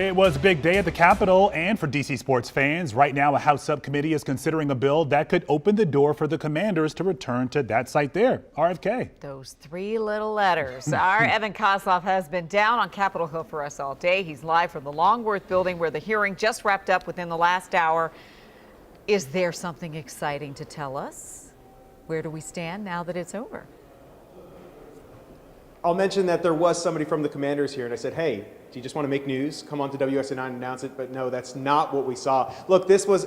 It was a big day at the Capitol and for DC sports fans. Right now, a House subcommittee is considering a bill that could open the door for the Commanders to return to that site there, RFK. Those three little letters. Our Evan Kozlov has been down on Capitol Hill for us all day. He's live from the Longworth building where the hearing just wrapped up within the last hour. Is there something exciting to tell us? Where do we stand now that it's over? I'll mention that there was somebody from the Commanders here, and I said, hey, do you just want to make news? Come on to WSN9 and announce it. But no, that's not what we saw. Look, this was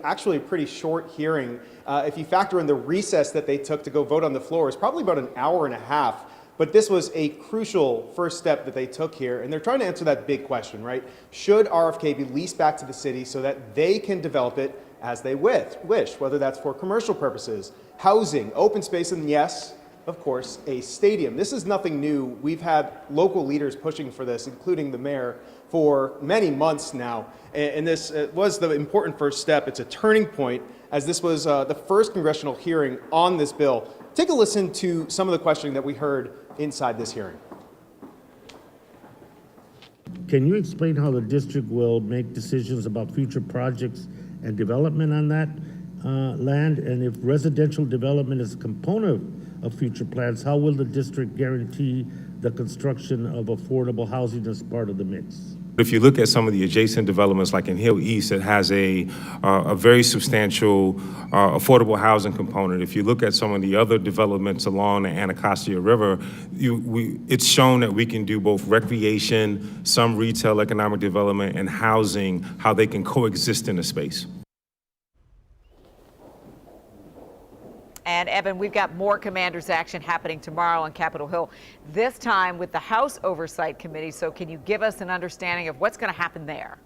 actually a pretty short hearing. If you factor in the recess that they took to go vote on the floor, it's probably about an hour and a half. But this was a crucial first step that they took here, and they're trying to answer that big question, right? Should RFK be leased back to the city so that they can develop it as they wish, whether that's for commercial purposes, housing, open space, and yes, of course, a stadium. This is nothing new. We've had local leaders pushing for this, including the mayor, for many months now. And this was the important first step. It's a turning point, as this was the first congressional hearing on this bill. Take a listen to some of the questioning that we heard inside this hearing. Can you explain how the district will make decisions about future projects and development on that land? And if residential development is a component of future plans, how will the district guarantee the construction of affordable housing as part of the mix? If you look at some of the adjacent developments, like in Hill East, it has a very substantial affordable housing component. If you look at some of the other developments along the Anacostia River, it's shown that we can do both recreation, some retail economic development, and housing, how they can coexist in a space. And Evan, we've got more Commanders action happening tomorrow on Capitol Hill, this time with the House Oversight Committee. So can you give us an understanding of what's going to happen there?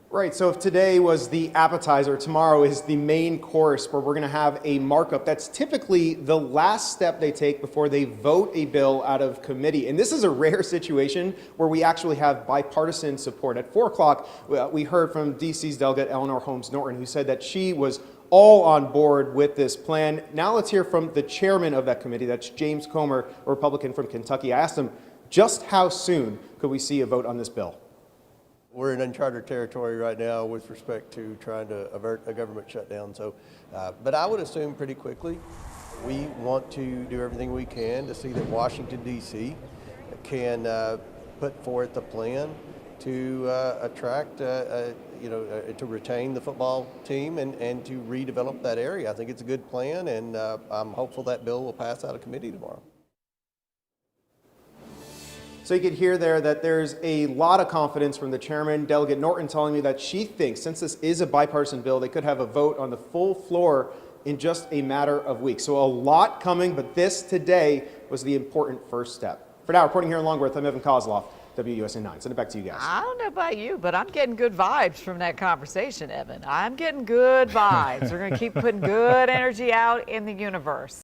Right, so if today was the appetizer, tomorrow is the main course where we're going to have a markup. That's typically the last step they take before they vote a bill out of committee. And this is a rare situation where we actually have bipartisan support. At 4 o'clock, we heard from DC's delegate Eleanor Holmes Norton, who said that she was all on board with this plan. Now let's hear from the chairman of that committee. That's James Comer, a Republican from Kentucky. I asked him just how soon could we see a vote on this bill? We're in uncharted territory right now with respect to trying to avert a government shutdown. So, but I would assume pretty quickly. We want to do everything we can to see that Washington, D.C. can put forth a plan to attract, to retain the football team and to redevelop that area. I think it's a good plan, and I'm hopeful that bill will pass out of committee tomorrow. So you could hear there that there's a lot of confidence from the chairman, Delegate Norton, telling me that she thinks since this is a bipartisan bill, they could have a vote on the full floor in just a matter of weeks. So a lot coming, but this today was the important first step. For now, reporting here in Longworth, I'm Evan Kozlov, WUSN9. Send it back to you guys. I don't know about you, but I'm getting good vibes from that conversation, Evan. I'm getting good vibes. We're going to keep putting good energy out in the universe.